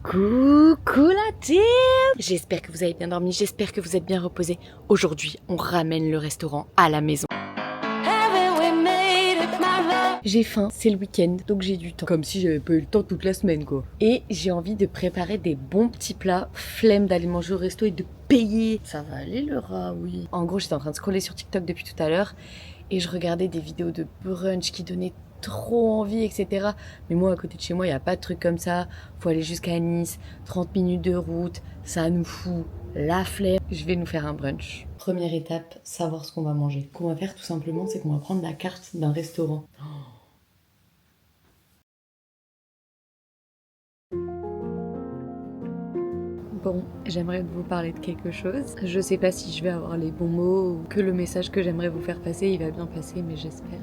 Coucou la team! J'espère que vous avez bien dormi, j'espère que vous êtes bien reposés. Aujourd'hui, on ramène le restaurant à la maison. J'ai faim, c'est le week-end, donc j'ai du temps. Comme si j'avais pas eu le temps toute la semaine, quoi. Et j'ai envie de préparer des bons petits plats, flemme d'aller manger au resto et de payer. Ça va aller le rat, oui. En gros, j'étais en train de scroller sur TikTok depuis tout à l'heure et je regardais des vidéos de brunch qui donnaient trop envie, etc. Mais moi, à côté de chez moi, il n'y a pas de truc comme ça. Faut aller jusqu'à Nice, 30 minutes de route, ça nous fout la flemme. Je vais nous faire un brunch. Première étape, savoir ce qu'on va manger. Ce qu'on va faire tout simplement, c'est qu'on va prendre la carte d'un restaurant. Bon, j'aimerais vous parler de quelque chose. Je sais pas si je vais avoir les bons mots ou que le message que j'aimerais vous faire passer, il va bien passer, mais j'espère.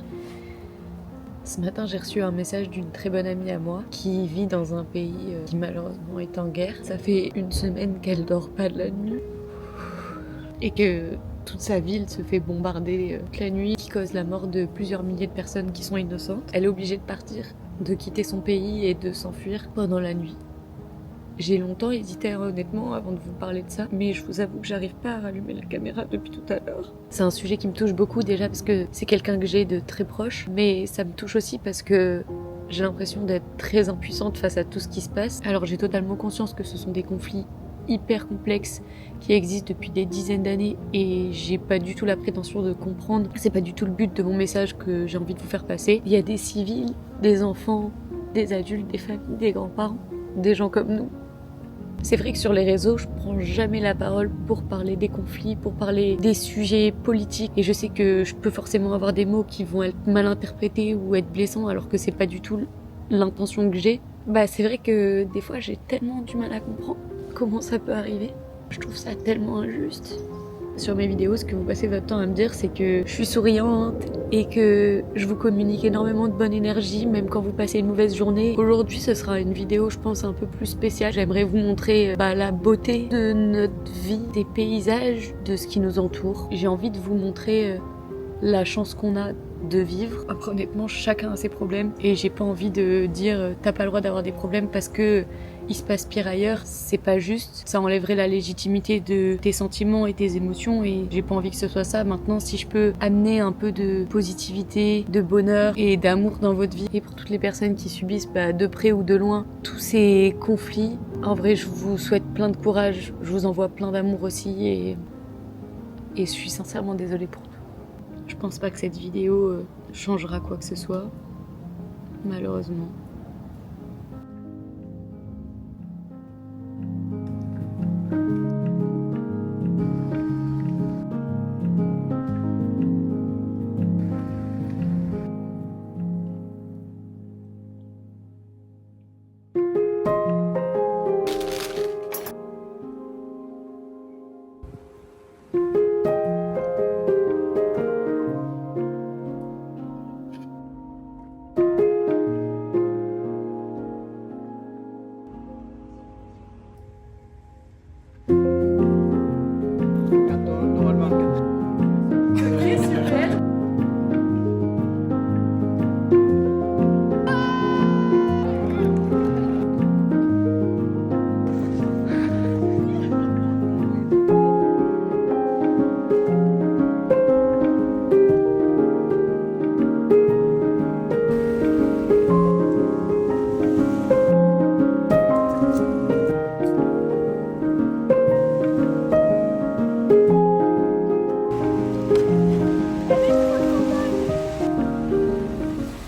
Ce matin, j'ai reçu un message d'une très bonne amie à moi qui vit dans un pays qui malheureusement est en guerre. Ça fait une semaine qu'elle dort pas de la nuit et que toute sa ville se fait bombarder toute la nuit, qui cause la mort de plusieurs milliers de personnes qui sont innocentes. Elle est obligée de partir, de quitter son pays et de s'enfuir pendant la nuit. J'ai longtemps hésité honnêtement avant de vous parler de ça, mais je vous avoue que j'arrive pas à rallumer la caméra depuis tout à l'heure. C'est un sujet qui me touche beaucoup déjà parce que c'est quelqu'un que j'ai de très proche, mais ça me touche aussi parce que j'ai l'impression d'être très impuissante face à tout ce qui se passe. Alors j'ai totalement conscience que ce sont des conflits hyper complexes qui existent depuis des dizaines d'années et j'ai pas du tout la prétention de comprendre. C'est pas du tout le but de mon message que j'ai envie de vous faire passer. Il y a des civils, des enfants, des adultes, des familles, des grands-parents, des gens comme nous. C'est vrai que sur les réseaux, je prends jamais la parole pour parler des conflits, pour parler des sujets politiques. Et je sais que je peux forcément avoir des mots qui vont être mal interprétés ou être blessants alors que c'est pas du tout l'intention que j'ai. C'est vrai que des fois j'ai tellement du mal à comprendre comment ça peut arriver. Je trouve ça tellement injuste. Sur mes vidéos, ce que vous passez votre temps à me dire, c'est que je suis souriante et que je vous communique énormément de bonne énergie, même quand vous passez une mauvaise journée. Aujourd'hui, ce sera une vidéo, je pense, un peu plus spéciale. J'aimerais vous montrer la beauté de notre vie, des paysages, de ce qui nous entoure. J'ai envie de vous montrer la chance qu'on a de vivre. Après, honnêtement, chacun a ses problèmes et j'ai pas envie de dire t'as pas le droit d'avoir des problèmes parce que il se passe pire ailleurs, c'est pas juste. Ça enlèverait la légitimité de tes sentiments et tes émotions et j'ai pas envie que ce soit ça. Maintenant, si je peux amener un peu de positivité, de bonheur et d'amour dans votre vie et pour toutes les personnes qui subissent de près ou de loin tous ces conflits, en vrai, je vous souhaite plein de courage. Je vous envoie plein d'amour aussi et je suis sincèrement désolée pour tout. Je pense pas que cette vidéo changera quoi que ce soit, malheureusement.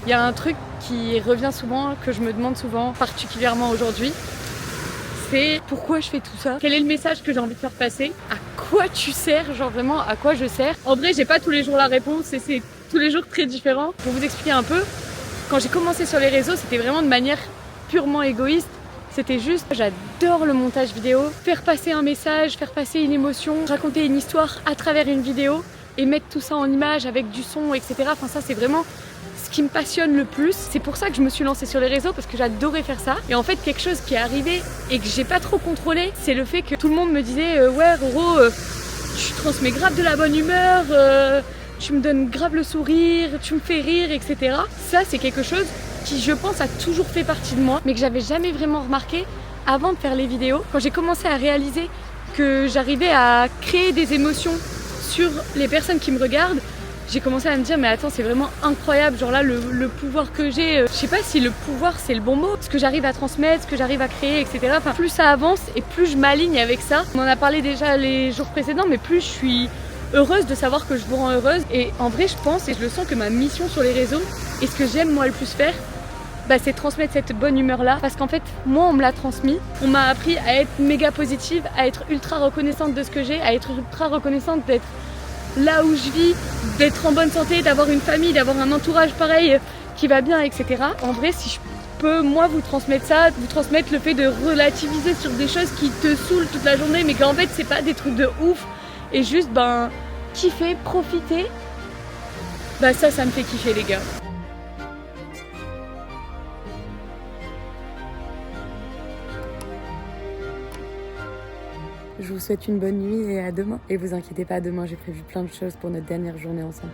Il y a un truc qui revient souvent, que je me demande souvent, particulièrement aujourd'hui, c'est pourquoi je fais tout ça? Quel est le message que j'ai envie de faire passer? À quoi tu sers? Genre vraiment, à quoi je sers? En vrai, j'ai pas tous les jours la réponse et c'est tous les jours très différent. Pour vous expliquer un peu, quand j'ai commencé sur les réseaux, c'était vraiment de manière purement égoïste. C'était juste, j'adore le montage vidéo, faire passer un message, faire passer une émotion, raconter une histoire à travers une vidéo et mettre tout ça en image avec du son, etc. Enfin ça, c'est vraiment ce qui me passionne le plus. C'est pour ça que je me suis lancée sur les réseaux, parce que j'adorais faire ça. Et en fait, quelque chose qui est arrivé et que j'ai pas trop contrôlé, c'est le fait que tout le monde me disait ouais Roro, tu transmets grave de la bonne humeur, tu me donnes grave le sourire, tu me fais rire, etc. Ça, c'est quelque chose qui, je pense, a toujours fait partie de moi, mais que j'avais jamais vraiment remarqué avant de faire les vidéos, quand j'ai commencé à réaliser que j'arrivais à créer des émotions sur les personnes qui me regardent, j'ai commencé à me dire mais attends, c'est vraiment incroyable, genre là le pouvoir que j'ai, je sais pas si le pouvoir c'est le bon mot, ce que j'arrive à transmettre, ce que j'arrive à créer, etc. Enfin, plus ça avance et plus je m'aligne avec ça. On en a parlé déjà les jours précédents, mais plus je suis heureuse de savoir que je vous rends heureuse. Et en vrai je pense et je le sens que ma mission sur les réseaux et ce que j'aime moi le plus faire, c'est transmettre cette bonne humeur là, parce qu'en fait moi on me l'a transmis, on m'a appris à être méga positive, à être ultra reconnaissante de ce que j'ai, à être ultra reconnaissante d'être là où je vis, d'être en bonne santé, d'avoir une famille, d'avoir un entourage pareil qui va bien, etc. En vrai, si je peux, moi, vous transmettre ça, vous transmettre le fait de relativiser sur des choses qui te saoulent toute la journée, mais qu'en fait, c'est pas des trucs de ouf, et juste, kiffer, profiter, ça me fait kiffer, les gars. Je vous souhaite une bonne nuit et à demain. Et vous inquiétez pas, demain j'ai prévu plein de choses pour notre dernière journée ensemble.